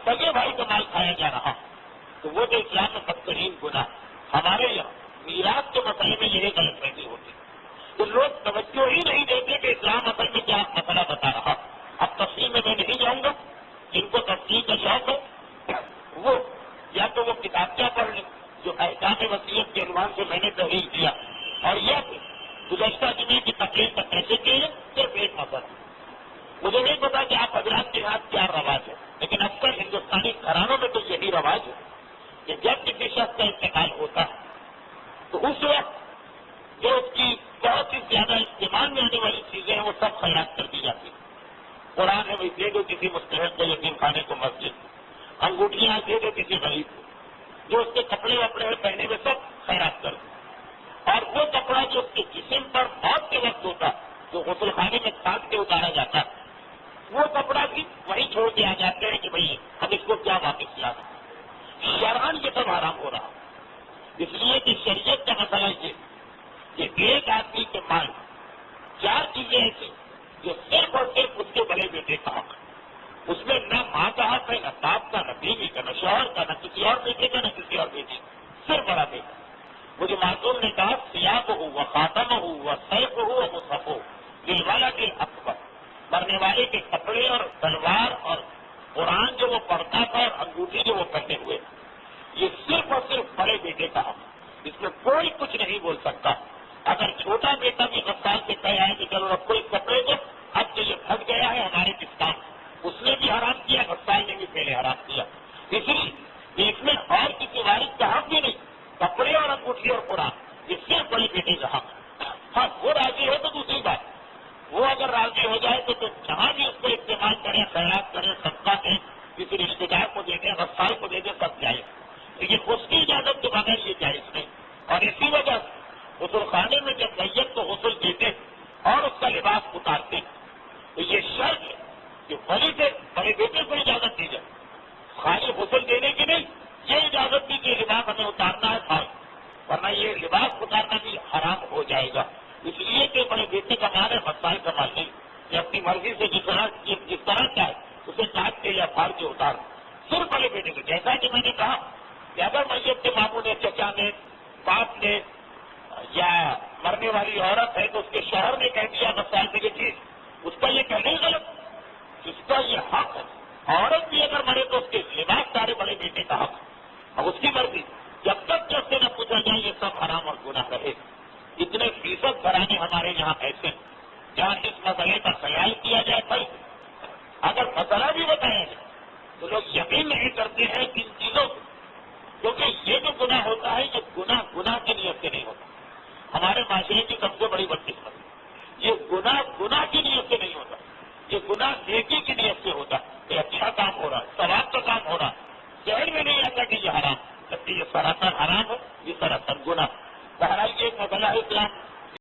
سگے بھائی کا مال کھایا جا رہا، تو وہ جو اسلام میں بدترین گناہ. ہمارے یہاں میراث کے مسئلے میں یہ غلط فہمی ہوتی تو لوگ توجہ ہی نہیں دیتے کہ اسلام اصل میں کیا مسئلہ بتا رہا. اب تفصیل میں نہیں جاؤں گا، جن کو تفصیل کا شوق ہے وہ یا تو وہ کتابچہ پڑھ لیں جو احکام وصیت کے عنوان سے میں نے تحریر کیا، اور یا پھر گزشتہ جمعے کی تقریر تک کیسے کی ہے صرف ایک مسئلہ. مجھے نہیں پتا کہ آپ حضرات کے ہاتھ کیا رواج ہے، لیکن اکثر ہندوستانی گھرانوں میں تو یہی رواج ہے کہ جب کسی شخص کا انتقال ہوتا ہے تو اس وقت جو اس کی بہت ہی زیادہ استعمال میں آنے والی چیزیں ہیں وہ سب خیرات کر دی جاتی ہیں. قرآن ہے وہی دے دو کسی مستحق کو، یتیم خانے کو مسجد، انگوٹھیاں دے دو کسی غریب کو، جو اس کے کپڑے وپڑے پہنے میں سب خیرات کر دو. اور وہ کپڑا جو اس کے جسم پر موت کے وقت ہوتا جو غسل خانے میں کاٹ کے اتارا جاتا وہ کپڑا بھی وہیں چھوڑ کے آ جاتے ہیں کہ بھئی اب اس کو کیا واپس کیا. شرعاً یہ سب حرام ہو رہا، اس لیے کہ شریعت کا مسئلہ یہ کہ ایک آدمی کے مال 4 چیزیں ایسی جو صرف اور صرف اس کے بڑے بیٹے کا حق ہے. اس میں نہ ماں کا حق ہے، نہ باپ کا، نہ بیوی کا، نہ شوہر کا، نہ کسی اور بیٹے کا، نہ کسی اور بیٹی کا، صرف بڑا بیٹا. مجھے معصوم نے کہا سیاق ہو و خاتم ہو و سیف ہو و مصحف ہو دل والا دل اکبر. مرنے والے کے کپڑے اور تلوار اور قرآن جو وہ پڑھتا تھا اور انگوٹھی جو وہ پہنے ہوئے، یہ صرف اور صرف بڑے بیٹے کا حق. اس میں کوئی کچھ نہیں بول سکتا. اگر چھوٹا بیٹا بھی غفار سے کہہ آئے کہ چلو رکھو اس کپڑے کو، اب تو یہ پھٹ گیا ہے ہمارے پاکستان، اس نے بھی حرام کیا، غفار نے بھی پہلے حرام کیا. اس لیے اس میں اور کسی وارث کا حق بھی نہیں. کپڑے اور انگوٹھی اور قرآن یہ صرف بڑے بیٹے کا حق. ہاں وہ راضی ہو تو دوسری بات، وہ اگر راضی ہو جائے تو جہاں بھی اس کو استعمال کریں، خیرات کریں، صدقہ دیں، کسی رشتے دار کو دے دیں، غفار کو دے دیں، سب جائز. لیکن اس کی اجازت کے بغیر یہ جائز نہیں. اور اسی وجہ سے غسل خانے میں جب میت کو غسل دیتے اور اس کا لباس اتارتے تو یہ شرط ہے کہ ولی سے بڑے بیٹے کو اجازت دی جائے. خالی غسل دینے کی نہیں، یہ اجازت دی کہ لباس ہمیں اتارنا ہے خاص، ورنہ یہ لباس اتارنا بھی حرام ہو جائے گا. اس لیے کہ بڑے بیٹے کا مال ہے، مسائل کا مال نہیں. کہ اپنی مرضی سے جس طرح چاہے اسے کاٹ کے یا پھاڑ کے اتار صرف بڑے بیٹے کو. جیسا کہ میں نے کہا کہ اگر میت کے ماموں نے، چچا نے، باپ نے یا مرنے والی عورت ہے تو اس کے شوہر نے کہہ دیا مسائل سے یہ چیز، اس کا یہ کہنا ہی غلط، اس کا یہ حق ہے. عورت بھی اگر مرے تو اس کے لباس سارے بڑے بیٹے کا حق. اب اس کی مرضی، جب تک کہ اس سے نہ پوچھا جائے یہ سب حرام اور گناہ رہے. اتنے فیصد گھرانے ہمارے یہاں ایسے جہاں اس مسئلے کا خیال کیا جائے بھائی اگر مسئلہ بھی بتایا جائے تو لوگ یقین نہیں کرتے ہیں ان چیزوں کو، کیونکہ یہ جو گناہ ہوتا ہے یہ گناہ کی نیت سے نہیں ہوتا. ہمارے معاشرے کی سب سے بڑی بدقسمتی یہ گناہ کی نیت سے نہیں ہوتا، یہ گناہ نیکی کی نیت سے ہوتا کہ اچھا کام ہو رہا، ثواب کا کام ہو رہا. ذہن میں نہیں آتا کہ یہ حرام، جبکہ یہ سراسر حرام ہے، یہ سراسر گناہ. بہرحال یہ مسئلہ اسلام